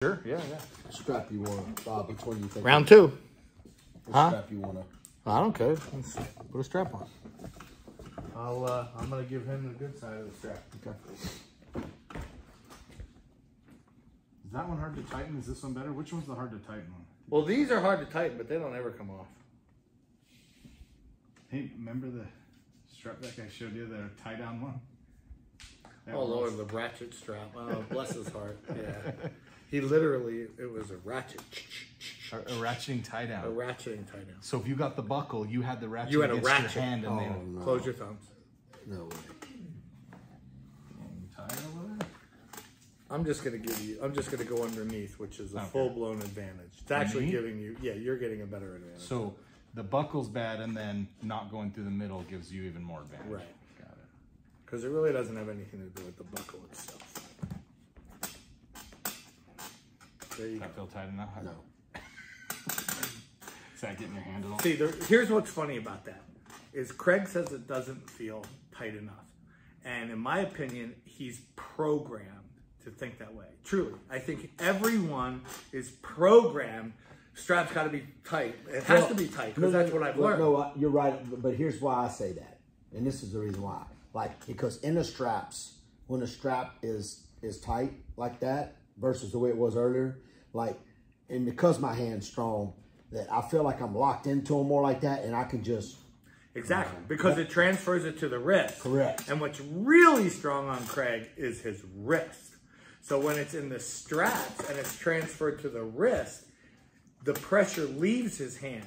Sure, yeah. What strap you want, Bob? Which one do you think? Round two. What strap you want? I don't care. Let's put a strap on. I'm gonna give him the good side of the strap. Okay. Is that one hard to tighten? Is this one better? Which one's the hard to tighten one? Well, these are hard to tighten, but they don't ever come off. Hey, remember the strap that I showed you, the tie-down one? That Oh Lord, the ratchet strap. Oh, bless his heart. Yeah. He literally, it was a ratchet. A ratcheting tie-down. A ratcheting tie down. So if you got the buckle, you had the ratchet You had a against ratchet. your hand and Oh, then no. Close your thumbs. No way. tie it over there. I'm just gonna go underneath, which is a Okay. full-blown advantage. It's actually Me? giving you, yeah, you're getting a better advantage. So the buckle's bad, and then not going through the middle gives you even more advantage. Right. Got it. Because it really doesn't have anything to do with the buckle itself. There you Does go. that feel tight enough? No. Is that getting your hand a little? See, here's what's funny about that, is Craig says it doesn't feel tight enough. And in my opinion, he's programmed to think that way. Truly. I think everyone is programmed, strap's got to be tight. It has to be tight, because that's what I've learned. No, you're right, but here's why I say that. And this is the reason why. Like, because in the straps, when the strap is tight like that versus the way it was earlier, like, and because my hand's strong, that I feel like I'm locked into them more like that, and I can just... Exactly, because it transfers it to the wrist. Correct. And what's really strong on Craig is his wrist. So when it's in the straps and it's transferred to the wrist, the pressure leaves his hand.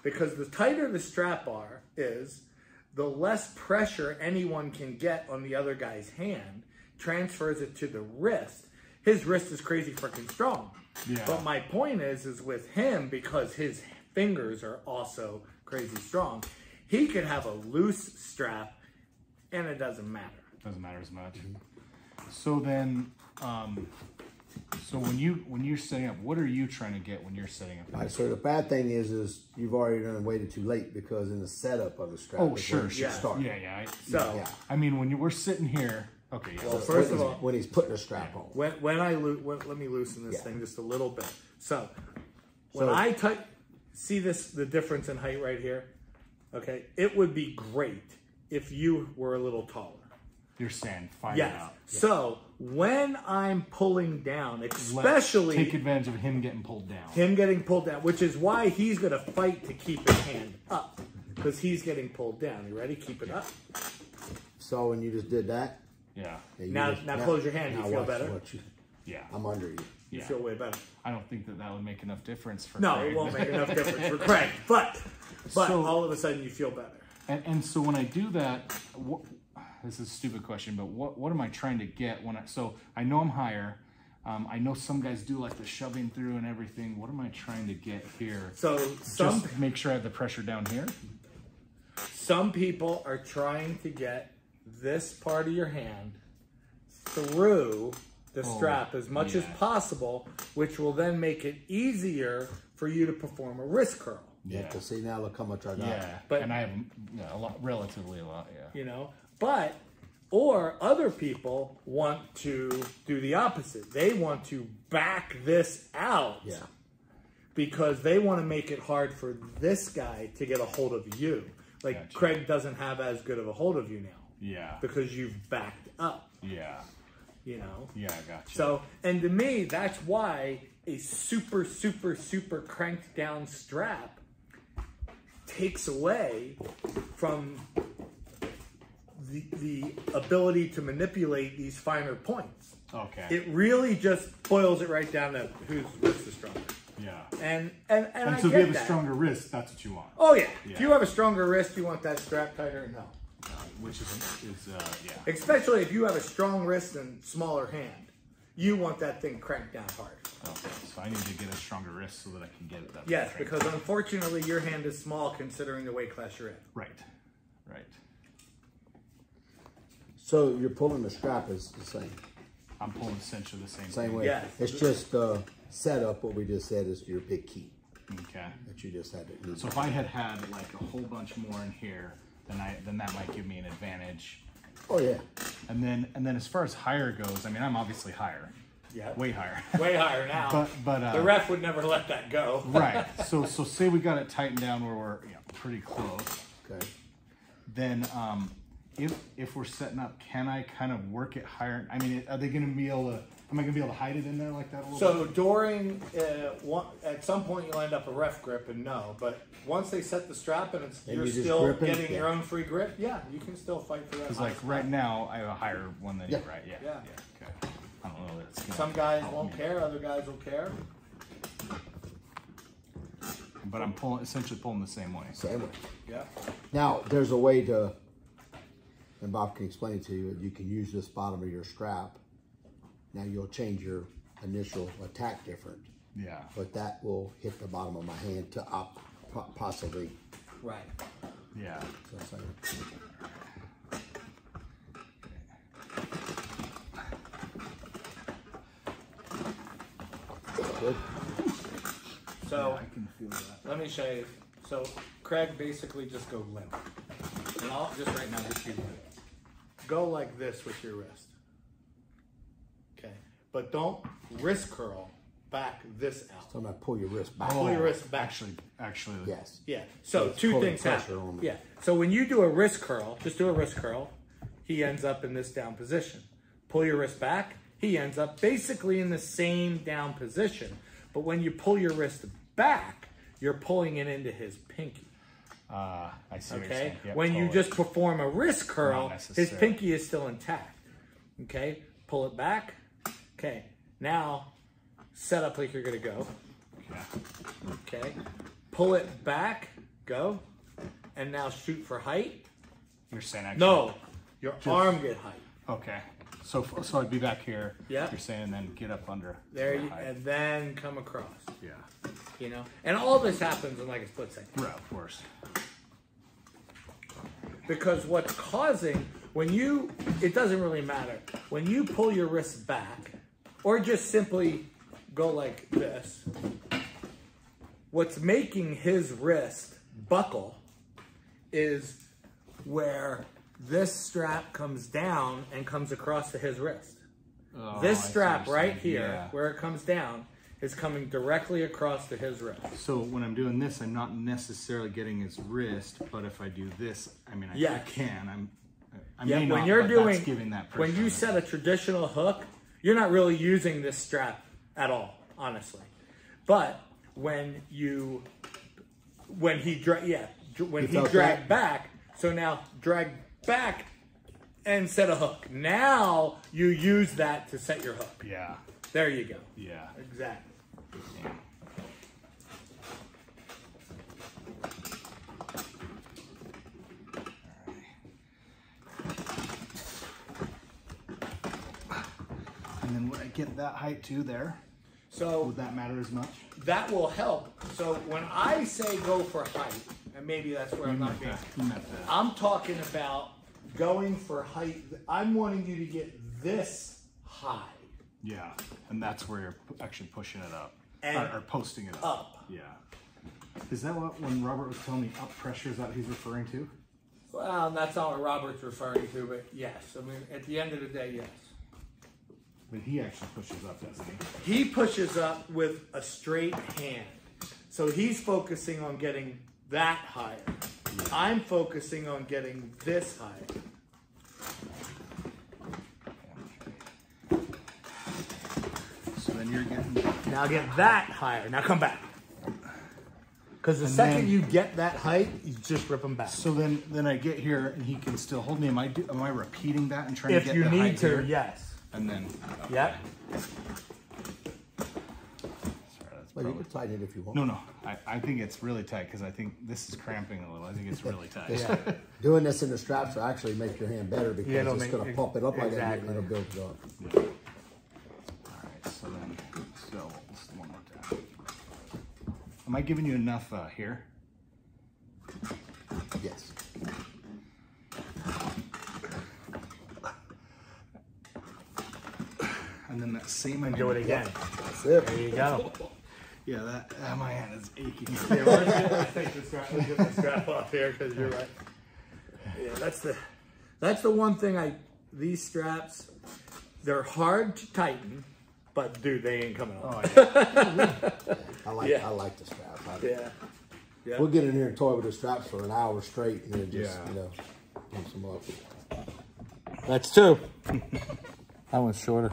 Because the tighter the strap bar is, the less pressure anyone can get on the other guy's hand, transfers it to the wrist. His wrist is crazy freaking strong. Yeah. But my point is with him, because his fingers are also crazy strong, he could have a loose strap and it doesn't matter. Doesn't matter as much. So then, so when you're setting up, what are you trying to get when you're setting up? All right, so the bad thing is you've already done waited too late, because in the setup of the strap, Oh, is sure, when it should sure. start. Yeah. So, Yeah. I mean, when we're sitting here, okay, yeah. well, So first when of all, when he's putting the strap on. let me loosen this thing just a little bit. So, when So- I see the difference in height right here, okay, it would be great if you were a little taller. You're saying find it Yes. out. So, when I'm pulling down, especially take advantage of him getting pulled down. him getting pulled down, which is why he's going to fight to keep his hand up, because he's getting pulled down. You ready? Keep it up. So when you just did that, Yeah. yeah, you Now just- close your hand. Do you now feel watch better? what you- Yeah. I'm under you. You Yeah. feel way better. I don't think that would make enough difference for No, Craig. it won't make enough difference for Craig. But So- all of a sudden you feel better. And so when I do that, this is a stupid question, but what am I trying to get when so I know I'm higher. I know some guys do like the shoving through and everything. What am I trying to get here? So Just make sure I have the pressure down here. some people are trying to get this part of your hand through the strap as much as possible, which will then make it easier for you to perform a wrist curl. Yeah. To see now, look how much I got. Yeah, But- and I have a lot, relatively a lot. Yeah. You know, or other people want to do the opposite. They want to back this out. Yeah. Because they want to make it hard for this guy to get a hold of you. Like Gotcha. Craig doesn't have as good of a hold of you now Yeah. because you've backed up, Yeah. you know? Yeah, I got you. So, and to me, that's why a super, super, super cranked down strap takes away from the ability to manipulate these finer points. Okay. It really just boils it right down to whose wrist is stronger. yeah. And And I so if get you have a that. stronger wrist, that's what you want. Oh yeah. Yeah. If you have a stronger wrist, you want that strap tighter? No. Which is yeah. Especially if you have a strong wrist and smaller hand. You want that thing cranked down hard. Okay. So I need to get a stronger wrist so that I can get it that Yes, way. because unfortunately your hand is small considering the weight class you're in. Right. So you're pulling the strap is the same. I'm pulling essentially the same. Same way. Yes. It's just setup. What we just said is your big key Okay. that you just had to. So if I had like a whole bunch more in here, then that might give me an advantage. Oh yeah. And then as far as higher goes, I mean, I'm obviously higher. Yeah. Way higher. Way higher now. But the ref would never let that go. Right. So say we got it tightened down where we're pretty close. Okay. Then if we're setting up, can I kind of work it higher? I mean, are they going to be able to? Am I going to be able to hide it in there like that a little bit? So during, at some point you'll end up a ref grip and no, but once they set the strap and you're still gripping? getting your own free grip, yeah, you can still fight for that. Because like right now, I have a higher one than you, right? Yeah. Yeah. Okay. I don't know that it's gonna Some guys help won't me. care, other guys will care. But I'm essentially pulling the same way. Same way. Yeah. Now, there's a way to, and Bob can explain it to you, you can use this bottom of your strap. Now you'll change your initial attack different, Yeah. but that will hit the bottom of my hand to possibly. Right. Yeah. So it's like, good. So I can feel that. let me show you. So Craig, basically just go limp. And I'll just right now just do it. Go like this with your wrist. Okay. But don't wrist curl back this out. So I'm gonna pull your wrist back. Pull your wrist back. Actually. Yes. Yeah. So it's two pulling things pressure happen. on me. Yeah. So when you do a wrist curl, just do a wrist curl, he ends up in this down position. Pull your wrist back, he ends up basically in the same down position. But when you pull your wrist back, you're pulling it into his pinky. I see what you're Okay? saying. Yep, When you totally. just perform a wrist curl, Not his necessarily. pinky is still intact. Okay? Pull it back. Okay. Now, set up like you're going to go. Yeah. Okay? Pull it back. Go. And now shoot for height. You're saying actually. No. Your arm get height. Okay. So I'd be back here. Yeah. You're saying then get up under. There the you, height. and then come across. Yeah. You know? And all this happens in like a split second. Right, of course. Because what's causing, it doesn't really matter. When you pull your wrist back, or just simply go like this, what's making his wrist buckle is where this strap comes down and comes across to his wrist. Oh, This I see strap what you're right saying. here, Yeah. where it comes down, is coming directly across to his wrist. So when I'm doing this, I'm not necessarily getting his wrist, but if I do this, I mean, I Yes. can. I Yeah, may when not, you're but doing, that's giving that when you pressure. set a traditional hook, you're not really using this strap at all, honestly. But when he felt dragged that? back, so now drag back and set a hook. Now you use that to set your hook. Yeah. There you go. Yeah. Exactly. Yeah. And then would I get that height too there? So Would that matter as much? that will help. So when I say go for height, and maybe that's where I'm not being, You meant that. I'm talking about going for height. I'm wanting you to get this high Yeah. And that's where you're actually pushing it up. And or posting it up. up. Yeah. Is that what, when Robert was telling me up pressure, is that what he's referring to? Well, that's not what Robert's referring to, but yes. I mean, at the end of the day, yes. But he actually pushes up, doesn't he? He pushes up with a straight hand. So he's focusing on getting that higher. I'm focusing on getting this higher. So then you're getting... Now get that higher. Now come back. Because the second then- you get that height, you just rip them back. So then I get here and he can still hold me. Am I repeating that and trying to If get you the need height to, here? yes. And then... Yep. Sorry, that's Well, you probably... can tighten it if you want. No. I think it's really tight because I think this is cramping a little. I think it's really tight. Yeah. Doing this in the straps will actually make your hand better because Yeah, it'll it's make- going to pump it up like that exactly. and it'll build it up. Yeah. All right, so then let's go one more time. Am I giving you enough here? Yes. And then that same I'm Do it again. That's it. There you go. Yeah, that my hand is aching. Yeah, let's get the strap off here because you're right. Yeah, that's the one thing these straps, they're hard to tighten, But dude, they ain't coming off. I like the straps. Yeah. We'll get in here and toy with the straps for an hour straight and then just, you know, pump some up. That's 2. That one's shorter.